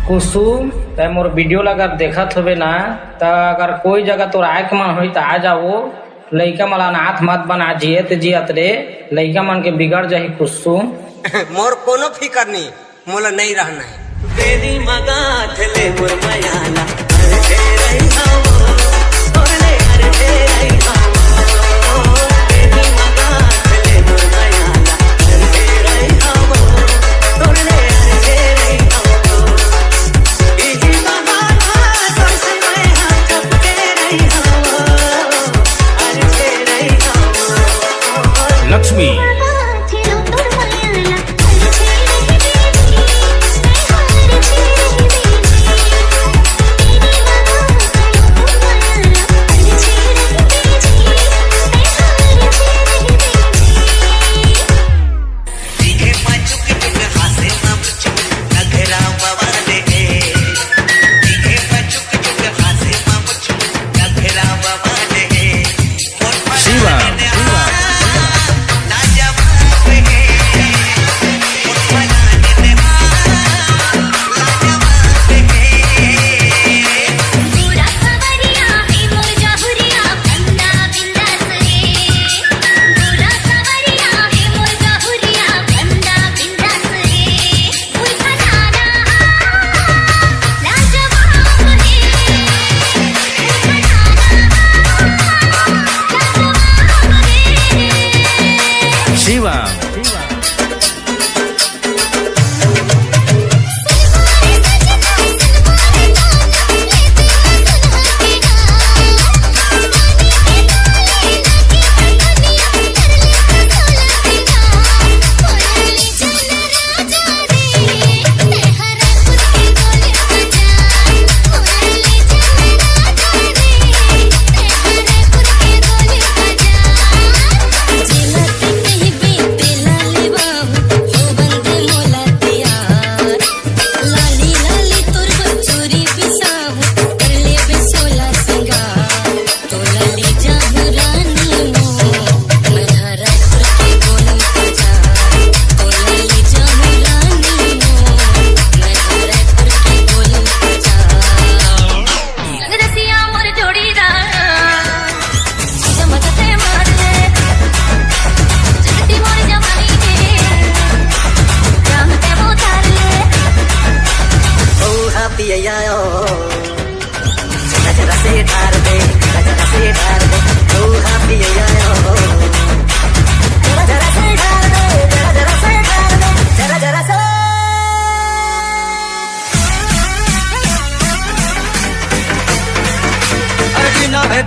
कुसुम ते मोर वीडियो अगर देखत होबे ना तो अगर कोई जगह तोर आँख मन हो तो आ जाओ। लइका मला नाथ मत बना जियत रे लइका मन के बिगड़ जाही कुसुम। मोर कोनो फिकर नहीं, मोला नहीं रहना है। तेरी मगा थले मोर मयाला अरे तेरे नाम तोरले अरे तेरे नाम तेरी मगा थले मोर मयाला अरे तेरे नाम तोरले अरे तेरे नाम इही बहाना सरसे मैं हाथ तेरे नाम अरे तेरे नाम। लक्ष्मी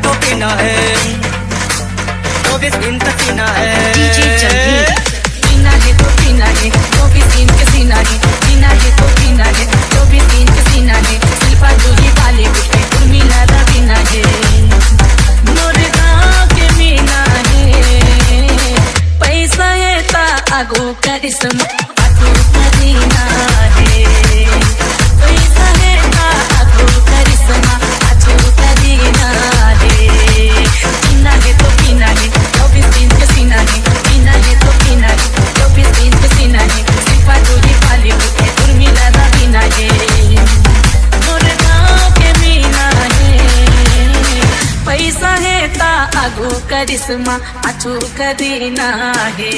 तो पीना है 24 दिन तक पीना है पीना है तो पीना है 24 दिन के सीना है पीना है तो पीना है 24 दिन के सीना है शिल्पा जोगी वाले कुछ उर्मिला दा पीना है मोरे गाँव के मीना है पैसा है ता आगो करिश्मा आगो करीना है पैसा है ता आगो करिश्मा आगो करीना करिश्मा आछू करीना है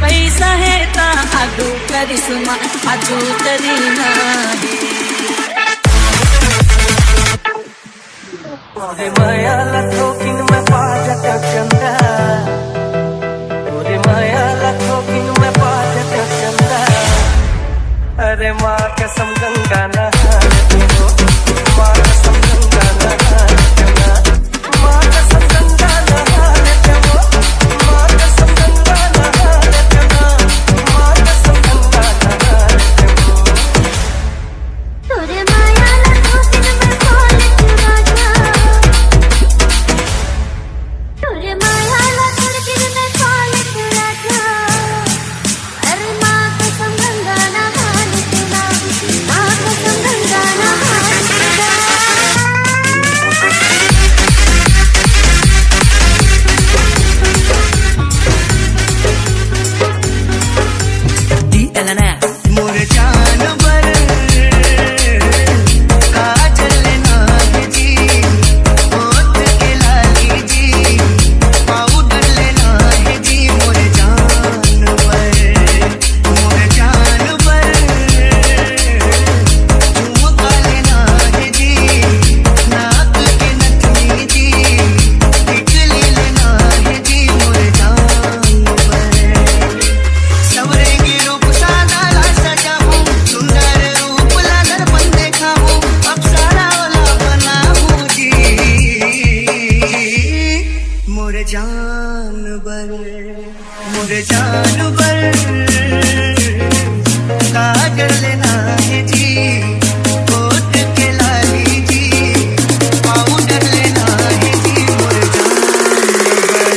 पैसा है ता आगू करिश्मा आछू करीना है माया लथोकिन में पाजत चंदा ओरे माया लथोकिन में पाजत चंदा अरे माँ कसम गंगा नहाने दो माँ कसम गंगा नहाने जानवर काजल लेना है जी, कोट के लाली जी, पाउडर लेना है जी, मोर जानवर।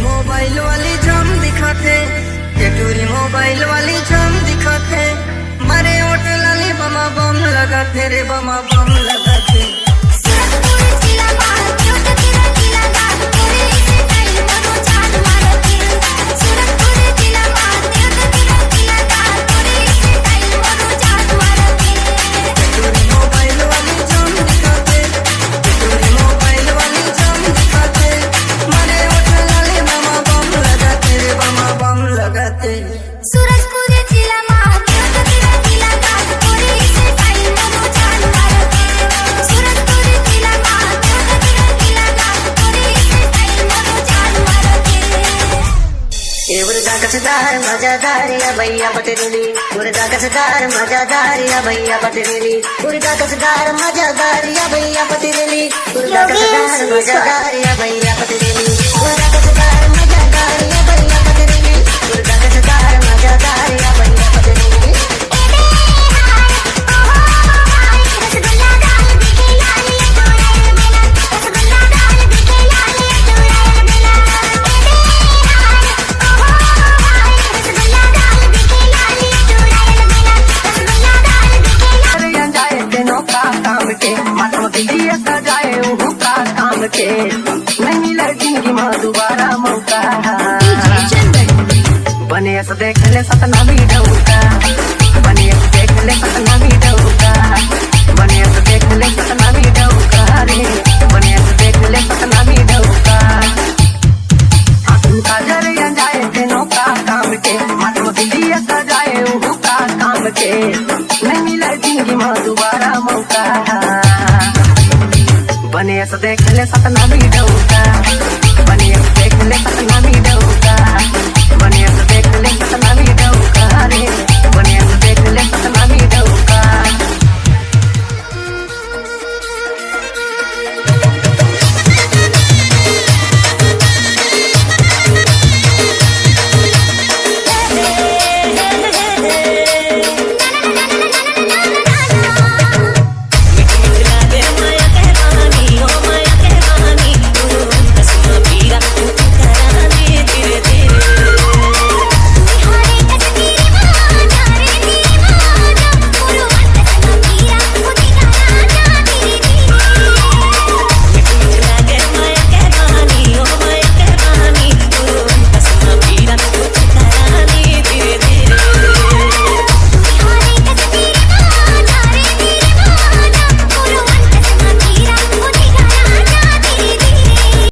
मोबाइल वाली जाम दिखाते, मोबाइल वाली जाम दिखाते, मारे होटल वाली बमा बम लगाते रे, बमा बम लगाते। कसदार मजादार या भैया पटरेली, उड़दा कसदार मजादार या भैया पटरेली, उड़दा कसदार मजादार या भैया पटरेली, उड़दा कसदार मजादार या भैया पटरेली, उड़दा कसदार मजादार या भैया पटरेली, उड़दा कसदार मजादार या भैया पटरेली। नहीं लड़की माँ दोबारा मौका, बने ऐसा देख ले सतना भी डौका, बने ऐसा देख ले सतना भी डौका, बने ऐसा देख ले सतना भी डौका रे, बने ऐसा देख ले सतना भी डौका। तुम का जरिया जाए तेनों का काम के, मतलब दिल्ली ऐसा जाए वो का काम के, नहीं लड़की माँ दोबारा मौका, बने ऐसा देख ले सतना भी डौका, बने ऐसा देख ले सतना भी डौका, बने ऐसा देख ले सतना भी डौका रे।